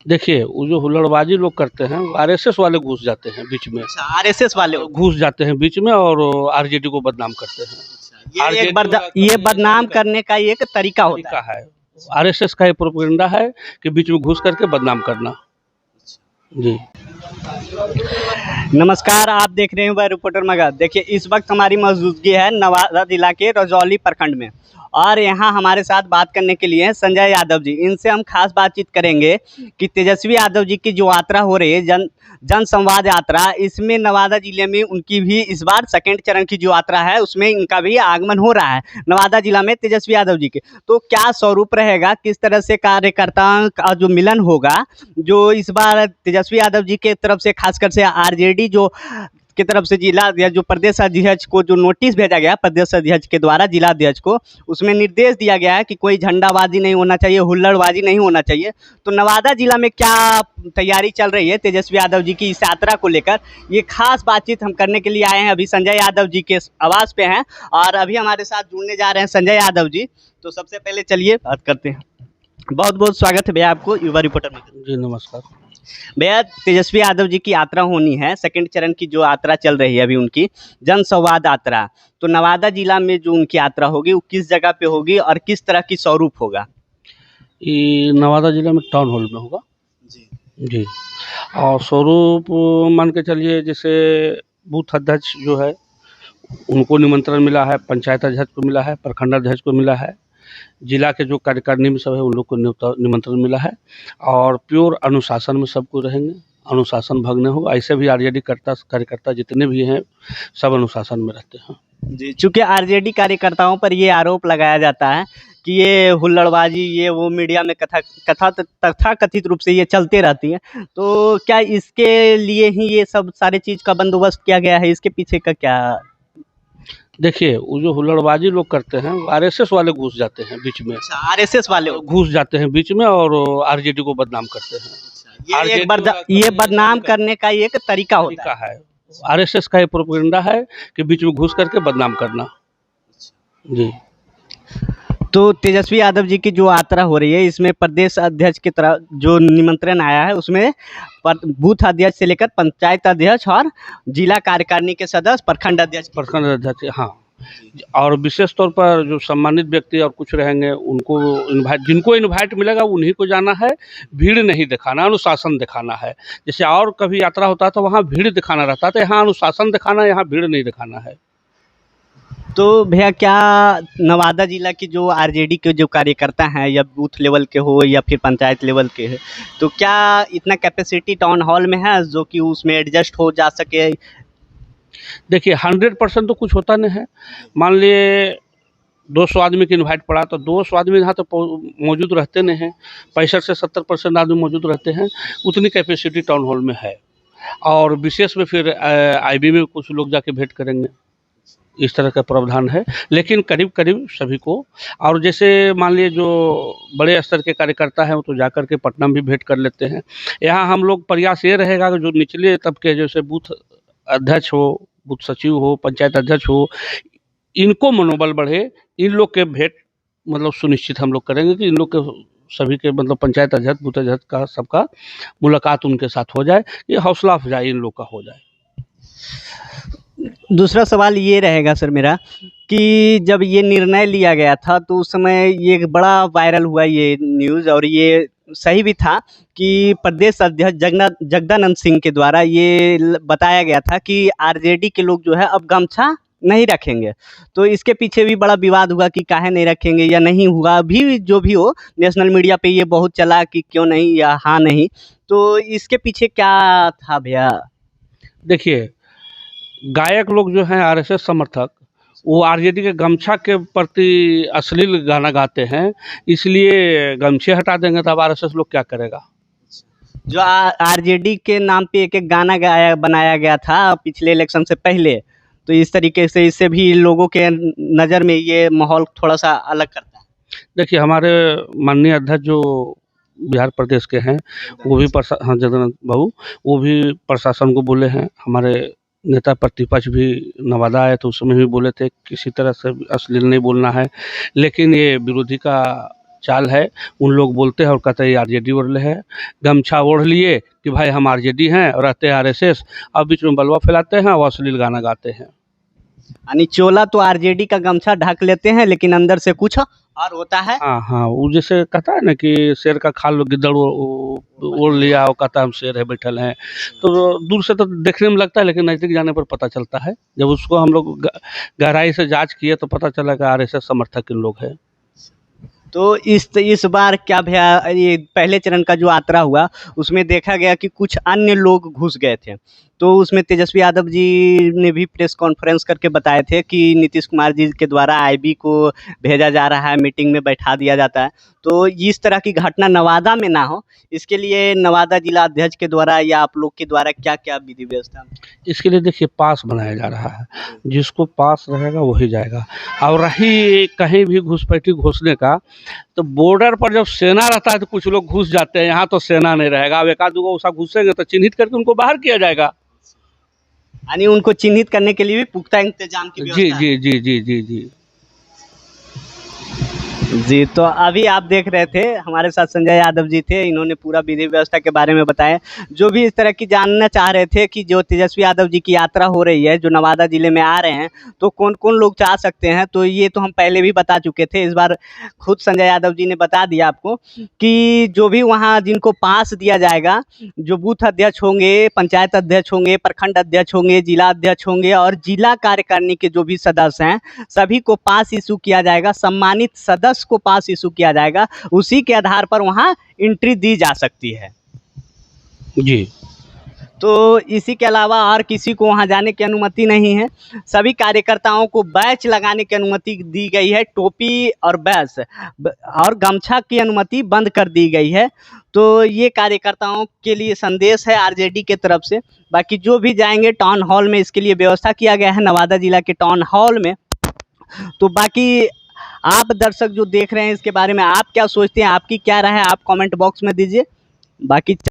देखिए, वो जो हुल्लड़बाजी लोग करते हैं, वो आरएसएस वाले घुस जाते हैं बीच में। अच्छा, आरएसएस वाले हो। घुस जाते हैं बीच में और आरजेडी को बदनाम करते हैं। ये आरजेडी एक बार वाला ये कभी बदनाम ऐसा करने का एक तरीका होता तरीका है। है। आरएसएस का ये प्रोपेगेंडा है कि बीच में घुस करके बदनाम करना। जी। नमस्कार, आप देख रहे हैं वह रिपोर्टर मगध। देखिए, इस वक्त हमारी मौजूदगी है नवादा जिला के रजौली प्रखंड में और यहाँ हमारे साथ बात करने के लिए हैं संजय यादव जी। इनसे हम खास बातचीत करेंगे कि तेजस्वी यादव जी की जो यात्रा हो रही है, जन संवाद यात्रा, इसमें नवादा जिले में उनकी भी इस बार सेकेंड चरण की जो यात्रा है उसमें इनका भी आगमन हो रहा है नवादा जिला में तेजस्वी यादव जी के। तो क्या स्वरूप रहेगा, किस तरह से कार्यकर्ताओं का जो मिलन होगा, जो इस बार तेजस्वी यादव जी के तरफ से खासकर से आरजेडी जो की तरफ से जिला या जो प्रदेश अध्यक्ष को जो नोटिस भेजा गया प्रदेश अध्यक्ष के द्वारा जिला अध्यक्ष को, उसमें निर्देश दिया गया है कि कोई झंडाबाजी नहीं होना चाहिए, हुल्लड़बाजी नहीं होना चाहिए। तो नवादा जिला में क्या तैयारी चल रही है तेजस्वी यादव जी की इस यात्रा को लेकर, ये खास बातचीत हम करने के लिए आए हैं। अभी संजय यादव जी के आवास पे हैं और अभी हमारे साथ जुड़ने जा रहे हैं संजय यादव जी। तो सबसे पहले चलिए बात करते हैं। बहुत बहुत स्वागत है भैया आपको युवा रिपोर्टर में। जी, नमस्कार। भैया, तेजस्वी यादव जी की यात्रा होनी है, सेकंड चरण की जो यात्रा चल रही है अभी उनकी जन संवाद यात्रा, तो नवादा जिला में जो उनकी यात्रा होगी वो किस जगह पे होगी और किस तरह की स्वरूप होगा? ये नवादा जिला में टाउन हॉल में होगा। जी जी। और स्वरूप मान के चलिए, जैसे बूथ अध्यक्ष जो है उनको निमंत्रण मिला है, पंचायत अध्यक्ष को मिला है, प्रखंड अध्यक्ष को मिला है, जिला के जो कार्यकारिणी में सब है उन लोग को निमंत्रण मिला है और प्योर अनुशासन में सबको रहेंगे, अनुशासन भंग नहीं होगा। ऐसे भी आरजेडी कार्यकर्ता जितने भी हैं सब अनुशासन में रहते हैं। जी, चूंकि आरजेडी कार्यकर्ताओं पर ये आरोप लगाया जाता है कि ये हुल्लड़बाजी, ये वो मीडिया में तथाकथित रूप से ये चलते रहती है, तो क्या इसके लिए ही ये सब सारे चीज़ का बंदोबस्त किया गया है? इसके पीछे का क्या? देखिए, वो जो हुल्लड़बाजी लोग करते हैं, वो आरएसएस वाले घुस जाते हैं बीच में। अच्छा, आरएसएस वाले हो। घुस जाते हैं बीच में और आरजेडी को बदनाम करते हैं। ये एक बार ये बदनाम करने का एक तरीका होता है। आरएसएस का ये प्रोपेगेंडा है कि बीच में घुस करके बदनाम करना। जी। तो तेजस्वी यादव जी की जो यात्रा हो रही है, इसमें प्रदेश अध्यक्ष की तरफ जो निमंत्रण आया है उसमें बूथ अध्यक्ष से लेकर पंचायत अध्यक्ष और जिला कार्यकारिणी के सदस्य, प्रखंड अध्यक्ष, हाँ। और विशेष तौर पर जो सम्मानित व्यक्ति और कुछ रहेंगे उनको जिनको इनवाइट मिलेगा उन्हीं को जाना है। भीड़ नहीं दिखाना, अनुशासन दिखाना है। जैसे और कभी यात्रा होता है तो वहाँ भीड़ दिखाना रहता है, तो यहाँ अनुशासन दिखाना, यहाँ भीड़ नहीं दिखाना है। तो भैया, क्या नवादा जिला की जो आरजेडी के जो कार्यकर्ता हैं, या बूथ लेवल के हो या फिर पंचायत लेवल के है, तो क्या इतना कैपेसिटी टाउन हॉल में है जो कि उसमें एडजस्ट हो जा सके? देखिए, 100% तो कुछ होता नहीं है। मान लिए 200 आदमी की इनवाइट पड़ा तो 200 आदमी यहाँ तो मौजूद रहते नहीं हैं। 65 से 70% आदमी मौजूद रहते हैं। उतनी कैपेसिटी टाउन हॉल में है। और विशेष में फिर आईबी में कुछ लोग जाके भेंट करेंगे, इस तरह का प्रावधान है। लेकिन करीब करीब सभी को, और जैसे मान लिए जो बड़े स्तर के कार्यकर्ता हैं वो तो जाकर के पटना में भी भेंट कर लेते हैं। यहाँ हम लोग प्रयास ये रहेगा कि जो निचले तबके, जैसे बूथ अध्यक्ष हो, बूथ सचिव हो, पंचायत अध्यक्ष हो, इनको मनोबल बढ़े, इन लोग के भेंट मतलब सुनिश्चित हम लोग करेंगे कि इन लोग के सभी के मतलब पंचायत अध्यक्ष, बूथ अध्यक्ष का सबका मुलाकात उनके साथ हो जाए, ये हौसला अफजाई इन लोग का हो जाए। दूसरा सवाल ये रहेगा सर मेरा कि जब ये निर्णय लिया गया था तो उस समय ये बड़ा वायरल हुआ ये न्यूज़, और ये सही भी था कि प्रदेश अध्यक्ष जगदानंद सिंह के द्वारा ये बताया गया था कि आरजेडी के लोग जो है अब गमछा नहीं रखेंगे। तो इसके पीछे भी बड़ा विवाद हुआ कि काहे नहीं रखेंगे या नहीं हुआ, अभी जो भी हो नेशनल मीडिया पे ये बहुत चला कि क्यों नहीं या हाँ नहीं। तो इसके पीछे क्या था भैया? देखिए, गायक लोग जो हैं आरएसएस समर्थक, वो आरजेडी के गमछा के प्रति अश्लील गाना गाते हैं, इसलिए गमछे हटा देंगे तो अब आरएसएस लोग क्या करेगा? जो आरजेडी के नाम पे एक गाना बनाया गया था पिछले इलेक्शन से पहले, तो इस तरीके से इससे भी लोगों के नज़र में ये माहौल थोड़ा सा अलग करता है। देखिए, हमारे माननीय अध्यक्ष जो बिहार प्रदेश के हैं वो भी हाँ, जगन्नाथ बाबू, वो भी प्रशासन को बोले हैं। हमारे नेता प्रतिपक्ष भी नवादा आए तो उस समय भी बोले थे किसी तरह से अश्लील नहीं बोलना है, लेकिन ये विरोधी का चाल है। उन लोग बोलते हैं और कहते हैं आरजेडी वाले है, गमछा ओढ़ लिए कि भाई हम आरजेडी हैं और रहते हैं आरएसएस, अब बीच में बलवा फैलाते हैं और अश्लील गाना गाते हैं। यानी चोला तो आरजेडी का गमछा ढक लेते हैं लेकिन अंदर से कुछ और होता है। हाँ हाँ, वो जैसे कहता है ना कि शेर का खाल गिद्दड़ ओढ़ लिया और कहता है हम शेर है बैठल हैं, तो दूर से तो देखने में लगता है लेकिन नज़दीक जाने पर पता चलता है। जब उसको हम लोग गहराई से जांच किए तो पता चला कि आरएसएस समर्थक इन लोग हैं। तो इस बार क्या भैया, ये पहले चरण का जो यात्रा हुआ उसमें देखा गया कि कुछ अन्य लोग घुस गए थे, तो उसमें तेजस्वी यादव जी ने भी प्रेस कॉन्फ्रेंस करके बताए थे कि नीतीश कुमार जी के द्वारा आईबी को भेजा जा रहा है, मीटिंग में बैठा दिया जाता है। तो इस तरह की घटना नवादा में ना हो, इसके लिए नवादा जिला अध्यक्ष के द्वारा या आप लोग के द्वारा क्या क्या विधि व्यवस्था? इसके लिए देखिए पास बनाया जा रहा है, जिसको पास रहेगा वही जाएगा। और रही कहीं भी घुसपैठी घुसने का, तो बॉर्डर पर जब सेना रहता है तो कुछ लोग घुस जाते हैं, यहाँ तो सेना नहीं रहेगा। अब एक आध दो ऐसा घुसेंगे तो चिन्हित करके उनको बाहर किया जाएगा। यानी उनको चिन्हित करने के लिए भी पुख्ता इंतजाम की जी व्यवस्था जी जी जी जी जी जी। तो अभी आप देख रहे थे हमारे साथ संजय यादव जी थे, इन्होंने पूरा विधि व्यवस्था के बारे में बताया। जो भी इस तरह की जानना चाह रहे थे कि जो तेजस्वी यादव जी की यात्रा हो रही है, जो नवादा जिले में आ रहे हैं, तो कौन कौन लोग चाह सकते हैं, तो ये तो हम पहले भी बता चुके थे। इस बार खुद संजय यादव जी ने बता दिया आपको कि जो भी वहाँ जिनको पास दिया जाएगा, जो बूथ अध्यक्ष होंगे, पंचायत अध्यक्ष होंगे, प्रखंड अध्यक्ष होंगे, जिला अध्यक्ष होंगे और जिला कार्यकारिणी के जो भी सदस्य हैं, सभी को पास इशू किया जाएगा। सम्मानित सदस्य को पास इशू किया जाएगा, उसी के आधार पर वहां एंट्री दी जा सकती है जी। तो इसी के अलावा और किसी को वहां जाने की अनुमति नहीं है। सभी कार्यकर्ताओं को बैच लगाने की अनुमति दी गई है, टोपी और बैच और गमछा की अनुमति बंद कर दी गई है। तो ये कार्यकर्ताओं के लिए संदेश है आरजेडी के तरफ से। बाकी जो भी जाएंगे टाउन हॉल में, इसके लिए व्यवस्था किया गया है नवादा जिला के टाउन हॉल में। तो बाकी आप दर्शक जो देख रहे हैं इसके बारे में आप क्या सोचते हैं, आपकी क्या राय है, आप कमेंट बॉक्स में दीजिए। बाकी